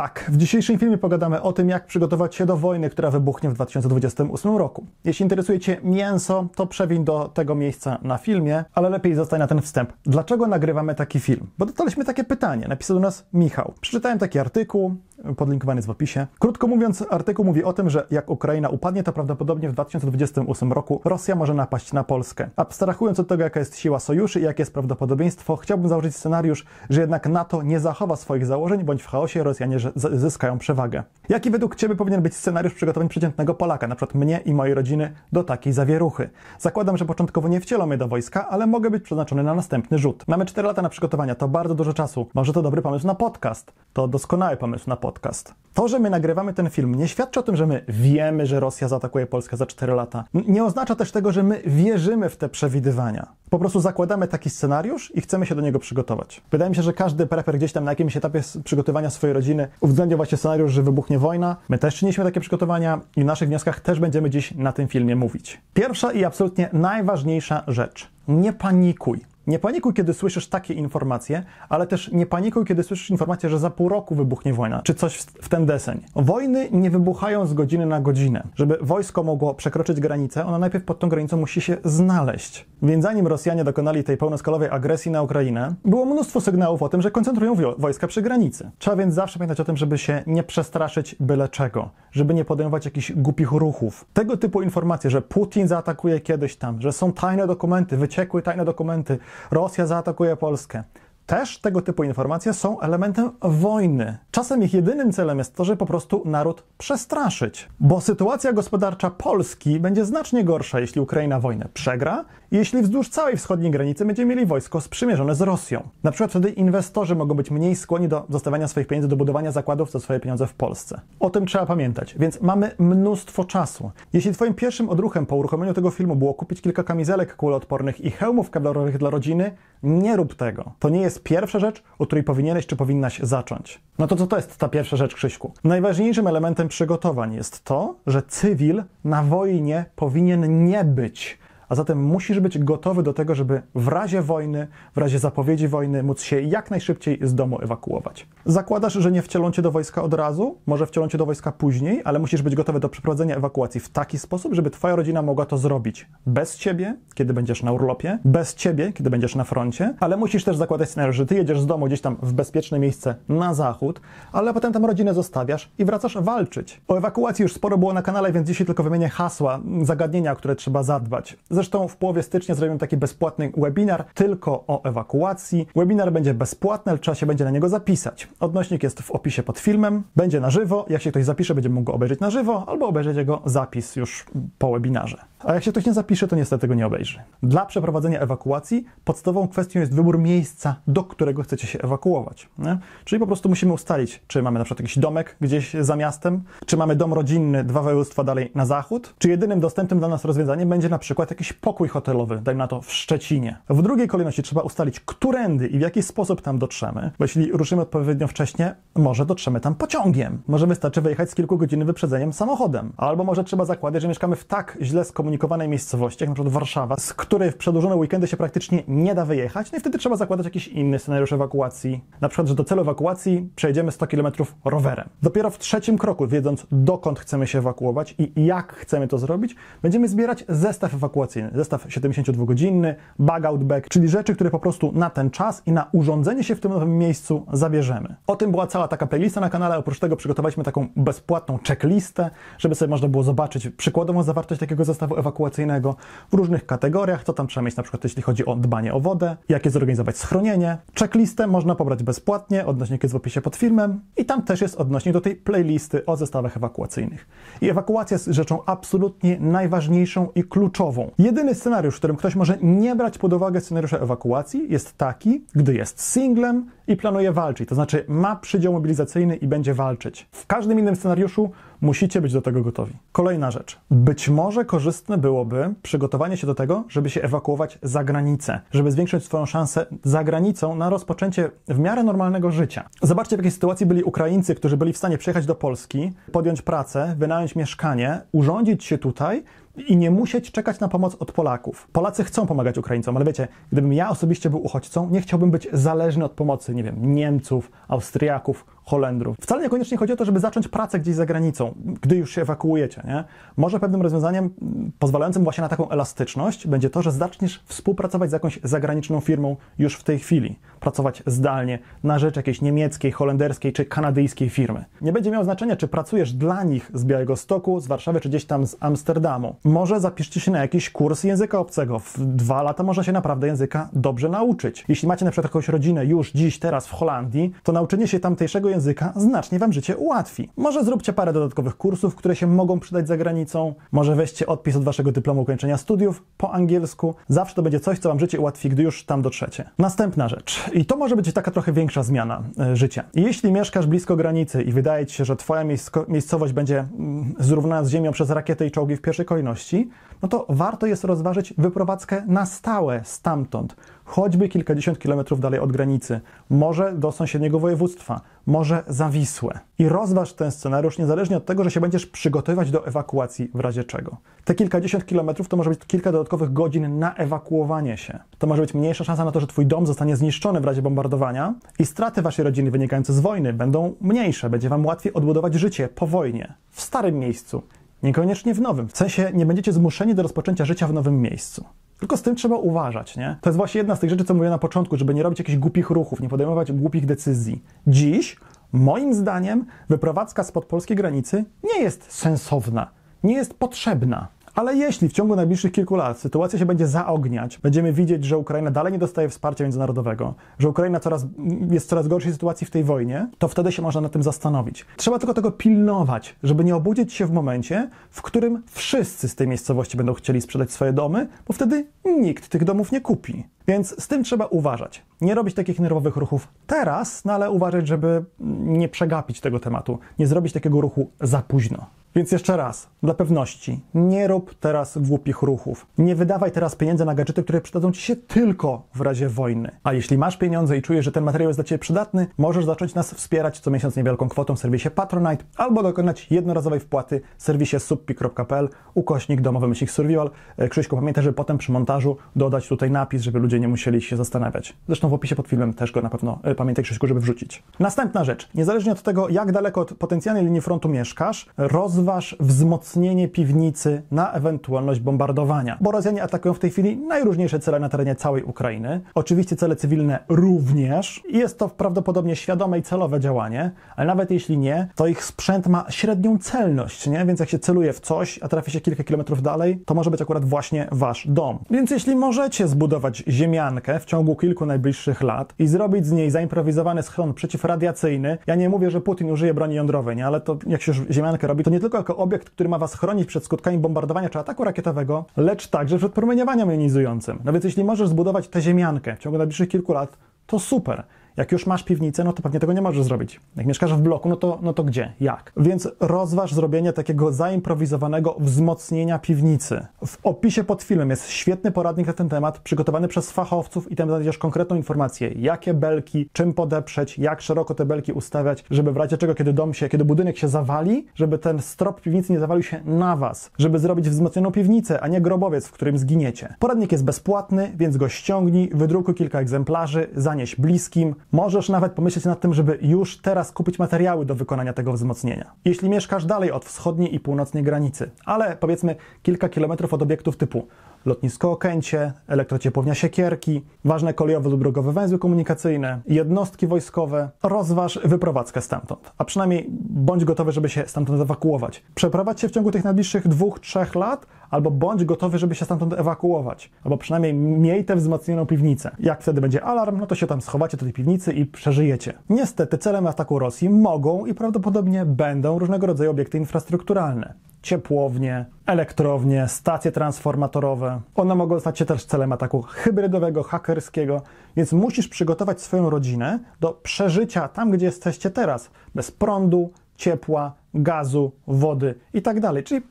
Tak, w dzisiejszym filmie pogadamy o tym, jak przygotować się do wojny, która wybuchnie w 2028 roku. Jeśli interesuje Cię mięso, to przewiń do tego miejsca na filmie, ale lepiej zostań na ten wstęp. Dlaczego nagrywamy taki film? Bo dostaliśmy takie pytanie, napisał do nas Michał. Przeczytałem taki artykuł, podlinkowany jest w opisie. Krótko mówiąc, artykuł mówi o tym, że jak Ukraina upadnie, to prawdopodobnie w 2028 roku Rosja może napaść na Polskę. Abstrahując od tego, jaka jest siła sojuszy i jakie jest prawdopodobieństwo, chciałbym założyć scenariusz, że jednak NATO nie zachowa swoich założeń, bądź w chaosie Rosjanie zyskają przewagę. Jaki według Ciebie powinien być scenariusz przygotowań przeciętnego Polaka, na przykład mnie i mojej rodziny, do takiej zawieruchy? Zakładam, że początkowo nie wcielą mnie do wojska, ale mogę być przeznaczony na następny rzut. Mamy 4 lata na przygotowania, to bardzo dużo czasu. Może to dobry pomysł na podcast. To doskonały pomysł na podcast. To, że my nagrywamy ten film, nie świadczy o tym, że my wiemy, że Rosja zaatakuje Polskę za 4 lata. Nie oznacza też tego, że my wierzymy w te przewidywania. Po prostu zakładamy taki scenariusz i chcemy się do niego przygotować. Wydaje mi się, że każdy prefer gdzieś tam na jakimś etapie przygotowania swojej rodziny uwzględnia właśnie scenariusz, że wybuchnie wojna. My też czyniliśmy takie przygotowania i w naszych wnioskach też będziemy dziś na tym filmie mówić. Pierwsza i absolutnie najważniejsza rzecz. Nie panikuj. Nie panikuj, kiedy słyszysz takie informacje, ale też nie panikuj, kiedy słyszysz informację, że za pół roku wybuchnie wojna, czy coś w ten deseń. Wojny nie wybuchają z godziny na godzinę. Żeby wojsko mogło przekroczyć granicę, ono najpierw pod tą granicą musi się znaleźć. Więc zanim Rosjanie dokonali tej pełnoskalowej agresji na Ukrainę, było mnóstwo sygnałów o tym, że koncentrują wojska przy granicy. Trzeba więc zawsze pamiętać o tym, żeby się nie przestraszyć byle czego, żeby nie podejmować jakichś głupich ruchów. Tego typu informacje, że Putin zaatakuje kiedyś tam, że są tajne dokumenty, wyciekły tajne dokumenty, Rosja zaatakuje Polskę. Też tego typu informacje są elementem wojny. Czasem ich jedynym celem jest to, żeby po prostu naród przestraszyć. Bo sytuacja gospodarcza Polski będzie znacznie gorsza, jeśli Ukraina wojnę przegra i jeśli wzdłuż całej wschodniej granicy będziemy mieli wojsko sprzymierzone z Rosją. Na przykład wtedy inwestorzy mogą być mniej skłonni do zostawiania swoich pieniędzy, do budowania zakładów za swoje pieniądze w Polsce. O tym trzeba pamiętać, więc mamy mnóstwo czasu. Jeśli Twoim pierwszym odruchem po uruchomieniu tego filmu było kupić kilka kamizelek kuloodpornych i hełmów kablarowych dla rodziny, nie rób tego. To nie jest pierwsza rzecz, od której powinieneś czy powinnaś zacząć. No to co to jest ta pierwsza rzecz, Krzyśku? Najważniejszym elementem przygotowań jest to, że cywil na wojnie powinien nie być. A zatem musisz być gotowy do tego, żeby w razie wojny, w razie zapowiedzi wojny móc się jak najszybciej z domu ewakuować. Zakładasz, że nie wcielą Cię do wojska od razu, może wcielą Cię do wojska później, ale musisz być gotowy do przeprowadzenia ewakuacji w taki sposób, żeby Twoja rodzina mogła to zrobić bez Ciebie, kiedy będziesz na urlopie, bez Ciebie, kiedy będziesz na froncie, ale musisz też zakładać scenariusz, że Ty jedziesz z domu gdzieś tam w bezpieczne miejsce na zachód, ale potem tam rodzinę zostawiasz i wracasz walczyć. O ewakuacji już sporo było na kanale, więc dzisiaj tylko wymienię hasła, zagadnienia, o które trzeba zadbać. Zresztą w połowie stycznia zrobimy taki bezpłatny webinar tylko o ewakuacji. Webinar będzie bezpłatny, ale trzeba się będzie na niego zapisać. Odnośnik jest w opisie pod filmem. Będzie na żywo. Jak się ktoś zapisze, będzie mógł go obejrzeć na żywo albo obejrzeć jego zapis już po webinarze. A jak się ktoś nie zapisze, to niestety go nie obejrzy. Dla przeprowadzenia ewakuacji podstawową kwestią jest wybór miejsca, do którego chcecie się ewakuować. Nie? Czyli po prostu musimy ustalić, czy mamy na przykład jakiś domek gdzieś za miastem, czy mamy dom rodzinny 2 województwa dalej na zachód, czy jedynym dostępnym dla nas rozwiązaniem będzie na przykład jakiś pokój hotelowy, dajmy na to w Szczecinie. W drugiej kolejności trzeba ustalić, którędy i w jaki sposób tam dotrzemy, bo jeśli ruszymy odpowiednio wcześnie, może dotrzemy tam pociągiem. Może wystarczy wyjechać z kilkugodzinnym wyprzedzeniem samochodem. Albo może trzeba zakładać, że mieszkamy w tak źle skomunikowanej miejscowości, jak na przykład Warszawa, z której w przedłużone weekendy się praktycznie nie da wyjechać, no i wtedy trzeba zakładać jakiś inny scenariusz ewakuacji. Na przykład, że do celu ewakuacji przejedziemy 100 km rowerem. Dopiero w trzecim kroku, wiedząc dokąd chcemy się ewakuować i jak chcemy to zrobić, będziemy zbierać zestaw ewakuacyjny. Zestaw 72-godzinny, bug-out bag, czyli rzeczy, które po prostu na ten czas i na urządzenie się w tym nowym miejscu zabierzemy. O tym była cała taka playlista na kanale, oprócz tego przygotowaliśmy taką bezpłatną checklistę, żeby sobie można było zobaczyć przykładową zawartość takiego zestawu ewakuacyjnego w różnych kategoriach, co tam trzeba mieć na przykład jeśli chodzi o dbanie o wodę, jakie zorganizować schronienie. Checklistę można pobrać bezpłatnie, odnośnik jest w opisie pod filmem i tam też jest odnośnik do tej playlisty o zestawach ewakuacyjnych. I ewakuacja jest rzeczą absolutnie najważniejszą i kluczową. Jedyny scenariusz, w którym ktoś może nie brać pod uwagę scenariusza ewakuacji, jest taki, gdy jest singlem i planuje walczyć, to znaczy ma przydział mobilizacyjny i będzie walczyć. W każdym innym scenariuszu musicie być do tego gotowi. Kolejna rzecz. Być może korzystne byłoby przygotowanie się do tego, żeby się ewakuować za granicę, żeby zwiększyć swoją szansę za granicą na rozpoczęcie w miarę normalnego życia. Zobaczcie, w jakiej sytuacji byli Ukraińcy, którzy byli w stanie przyjechać do Polski, podjąć pracę, wynająć mieszkanie, urządzić się tutaj i nie musieć czekać na pomoc od Polaków. Polacy chcą pomagać Ukraińcom, ale wiecie, gdybym ja osobiście był uchodźcą, nie chciałbym być zależny od pomocy, nie wiem, Niemców, Austriaków, Holendrów. Wcale niekoniecznie chodzi o to, żeby zacząć pracę gdzieś za granicą, gdy już się ewakuujecie, nie? Może pewnym rozwiązaniem pozwalającym właśnie na taką elastyczność będzie to, że zaczniesz współpracować z jakąś zagraniczną firmą już w tej chwili. Pracować zdalnie na rzecz jakiejś niemieckiej, holenderskiej czy kanadyjskiej firmy. Nie będzie miało znaczenia, czy pracujesz dla nich z Białegostoku, z Warszawy, czy gdzieś tam z Amsterdamu. Może zapiszcie się na jakiś kurs języka obcego. W 2 lata można się naprawdę języka dobrze nauczyć. Jeśli macie na przykład jakąś rodzinę już dziś, teraz w Holandii, to nauczenie się tamtejszego języka znacznie wam życie ułatwi. Może zróbcie parę dodatkowych kursów, które się mogą przydać za granicą. Może weźcie odpis od waszego dyplomu ukończenia studiów po angielsku. Zawsze to będzie coś, co wam życie ułatwi, gdy już tam dotrzecie. Następna rzecz. I to może być taka trochę większa zmiana życia. Jeśli mieszkasz blisko granicy i wydaje ci się, że twoja miejscowość będzie zrównana z ziemią przez rakiety i czołgi w pierwszej kolejności, no to warto jest rozważyć wyprowadzkę na stałe stamtąd. Choćby kilkadziesiąt kilometrów dalej od granicy, może do sąsiedniego województwa, może za Wisłę. I rozważ ten scenariusz niezależnie od tego, że się będziesz przygotowywać do ewakuacji w razie czego. Te kilkadziesiąt kilometrów to może być kilka dodatkowych godzin na ewakuowanie się. To może być mniejsza szansa na to, że twój dom zostanie zniszczony w razie bombardowania i straty waszej rodziny wynikające z wojny będą mniejsze. Będzie wam łatwiej odbudować życie po wojnie, w starym miejscu. Niekoniecznie w nowym. W sensie nie będziecie zmuszeni do rozpoczęcia życia w nowym miejscu. Tylko z tym trzeba uważać, nie? To jest właśnie jedna z tych rzeczy, co mówię na początku, żeby nie robić jakichś głupich ruchów, nie podejmować głupich decyzji. Dziś, moim zdaniem, wyprowadzka spod polskiej granicy nie jest sensowna, nie jest potrzebna. Ale jeśli w ciągu najbliższych kilku lat sytuacja się będzie zaogniać, będziemy widzieć, że Ukraina dalej nie dostaje wsparcia międzynarodowego, że Ukraina jest w coraz gorszej sytuacji w tej wojnie, to wtedy się można nad tym zastanowić. Trzeba tylko tego pilnować, żeby nie obudzić się w momencie, w którym wszyscy z tej miejscowości będą chcieli sprzedać swoje domy, bo wtedy nikt tych domów nie kupi. Więc z tym trzeba uważać. Nie robić takich nerwowych ruchów teraz, no ale uważać, żeby nie przegapić tego tematu, nie zrobić takiego ruchu za późno. Więc jeszcze raz, dla pewności, nie rób teraz głupich ruchów. Nie wydawaj teraz pieniędzy na gadżety, które przydadzą ci się tylko w razie wojny. A jeśli masz pieniądze i czujesz, że ten materiał jest dla ciebie przydatny, możesz zacząć nas wspierać co miesiąc niewielką kwotą w serwisie Patronite albo dokonać jednorazowej wpłaty w serwisie subpi.pl/domowy-survival. Krzyśku, pamiętaj, żeby potem przy montażu dodać tutaj napis, żeby ludzie nie musieli się zastanawiać. Zresztą w opisie pod filmem też go na pewno pamiętaj, Krzyśku, żeby wrzucić. Następna rzecz. Niezależnie od tego, jak daleko od potencjalnej linii frontu mieszkasz, rozważ wzmocnienie piwnicy na ewentualność bombardowania. Bo Rosjanie atakują w tej chwili najróżniejsze cele na terenie całej Ukrainy. Oczywiście cele cywilne również. Jest to prawdopodobnie świadome i celowe działanie, ale nawet jeśli nie, to ich sprzęt ma średnią celność, nie? Więc jak się celuje w coś, a trafi się kilka kilometrów dalej, to może być akurat właśnie wasz dom. Więc jeśli możecie zbudować ziemiankę w ciągu kilku najbliższych lat i zrobić z niej zaimprowizowany schron przeciwradiacyjny, ja nie mówię, że Putin użyje broni jądrowej, nie? Ale to jak się już ziemiankę robi, to nie tylko jako obiekt, który ma was chronić przed skutkami bombardowania czy ataku rakietowego, lecz także przed promieniowaniem jonizującym. No więc jeśli możesz zbudować tę ziemiankę w ciągu najbliższych kilku lat, to super. Jak już masz piwnicę, no to pewnie tego nie możesz zrobić. Jak mieszkasz w bloku, no to gdzie? Jak? Więc rozważ zrobienie takiego zaimprowizowanego wzmocnienia piwnicy. W opisie pod filmem jest świetny poradnik na ten temat, przygotowany przez fachowców i tam znajdziesz konkretną informację, jakie belki, czym podeprzeć, jak szeroko te belki ustawiać, żeby w razie czego, kiedy budynek się zawali, żeby ten strop piwnicy nie zawalił się na was, żeby zrobić wzmocnioną piwnicę, a nie grobowiec, w którym zginiecie. Poradnik jest bezpłatny, więc go ściągnij, wydrukuj kilka egzemplarzy, zanieś bliskim. Możesz nawet pomyśleć nad tym, żeby już teraz kupić materiały do wykonania tego wzmocnienia. Jeśli mieszkasz dalej od wschodniej i północnej granicy, ale powiedzmy kilka kilometrów od obiektów typu lotnisko Okęcie, elektrociepłownia Siekierki, ważne kolejowe lub drogowe węzły komunikacyjne, jednostki wojskowe, rozważ wyprowadzkę stamtąd. A przynajmniej bądź gotowy, żeby się stamtąd ewakuować. Przeprowadź się w ciągu tych najbliższych 2-3 lat, albo bądź gotowy, żeby się stamtąd ewakuować. Albo przynajmniej miej tę wzmocnioną piwnicę. Jak wtedy będzie alarm, no to się tam schowacie do tej piwnicy i przeżyjecie. Niestety celem ataku Rosji mogą i prawdopodobnie będą różnego rodzaju obiekty infrastrukturalne. Ciepłownie, elektrownie, stacje transformatorowe. One mogą stać się też celem ataku hybrydowego, hakerskiego, więc musisz przygotować swoją rodzinę do przeżycia tam, gdzie jesteście teraz. Bez prądu, ciepła, gazu, wody i tak dalej. Czyli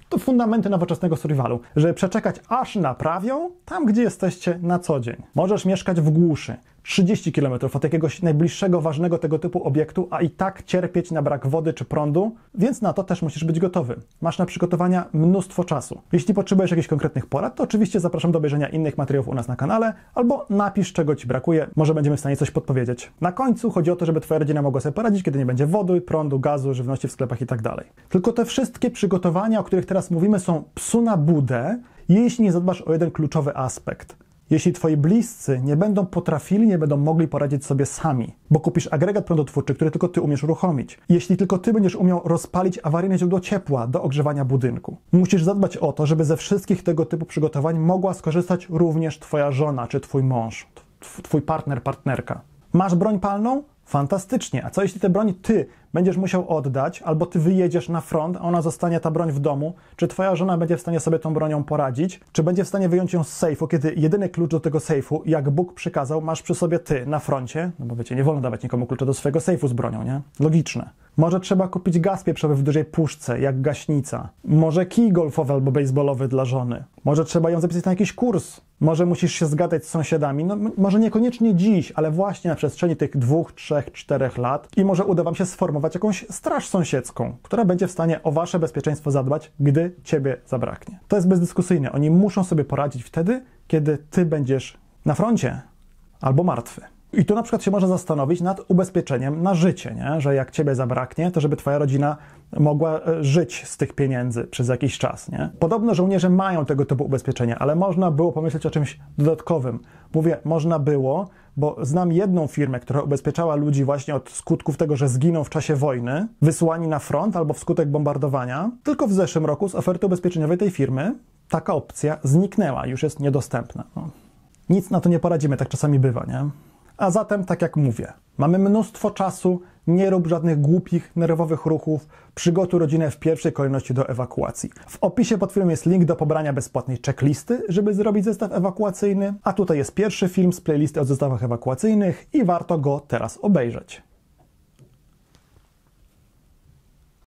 to fundamenty nowoczesnego survivalu, żeby przeczekać aż naprawią tam, gdzie jesteście na co dzień. Możesz mieszkać w głuszy, 30 km od jakiegoś najbliższego, ważnego tego typu obiektu, a i tak cierpieć na brak wody czy prądu, więc na to też musisz być gotowy. Masz na przygotowania mnóstwo czasu. Jeśli potrzebujesz jakichś konkretnych porad, to oczywiście zapraszam do obejrzenia innych materiałów u nas na kanale, albo napisz, czego Ci brakuje, może będziemy w stanie coś podpowiedzieć. Na końcu chodzi o to, żeby Twoja rodzina mogła sobie poradzić, kiedy nie będzie wody, prądu, gazu, żywności w sklepach i tak dalej. Tylko te wszystkie przygotowania, o których teraz mówimy, są psu na budę, jeśli nie zadbasz o jeden kluczowy aspekt. Jeśli Twoi bliscy nie będą potrafili, nie będą mogli poradzić sobie sami, bo kupisz agregat prądotwórczy, który tylko Ty umiesz uruchomić. Jeśli tylko Ty będziesz umiał rozpalić awaryjne źródło ciepła do ogrzewania budynku. Musisz zadbać o to, żeby ze wszystkich tego typu przygotowań mogła skorzystać również Twoja żona czy Twój mąż, Twój partner, partnerka. Masz broń palną? Fantastycznie. A co jeśli tę broń Ty będziesz musiał oddać, albo Ty wyjedziesz na front, a ona zostanie ta broń w domu? Czy Twoja żona będzie w stanie sobie tą bronią poradzić? Czy będzie w stanie wyjąć ją z sejfu, kiedy jedyny klucz do tego sejfu, jak Bóg przykazał, masz przy sobie Ty na froncie? No bo wiecie, nie wolno dawać nikomu klucza do swojego sejfu z bronią, nie? Logiczne. Może trzeba kupić gaz pieprzowy w dużej puszce, jak gaśnica. Może kij golfowy albo baseballowy dla żony. Może trzeba ją zapisać na jakiś kurs. Może musisz się zgadać z sąsiadami. No może niekoniecznie dziś, ale właśnie na przestrzeni tych 2, 3, 4 lat. I może uda Wam się sformować jakąś straż sąsiedzką, która będzie w stanie o Wasze bezpieczeństwo zadbać, gdy Ciebie zabraknie. To jest bezdyskusyjne. Oni muszą sobie poradzić wtedy, kiedy Ty będziesz na froncie albo martwy. I tu na przykład się można zastanowić nad ubezpieczeniem na życie, nie? Że jak Ciebie zabraknie, to żeby Twoja rodzina mogła żyć z tych pieniędzy przez jakiś czas, nie? Podobno żołnierze mają tego typu ubezpieczenia, ale można było pomyśleć o czymś dodatkowym. Mówię, można było, bo znam jedną firmę, która ubezpieczała ludzi właśnie od skutków tego, że zginą w czasie wojny, wysłani na front albo wskutek bombardowania. Tylko w zeszłym roku z oferty ubezpieczeniowej tej firmy taka opcja zniknęła, już jest niedostępna. No. Nic na to nie poradzimy, tak czasami bywa, nie? A zatem, tak jak mówię, mamy mnóstwo czasu, nie rób żadnych głupich, nerwowych ruchów, przygotuj rodzinę w pierwszej kolejności do ewakuacji. W opisie pod filmem jest link do pobrania bezpłatnej checklisty, żeby zrobić zestaw ewakuacyjny, a tutaj jest pierwszy film z playlisty o zestawach ewakuacyjnych i warto go teraz obejrzeć.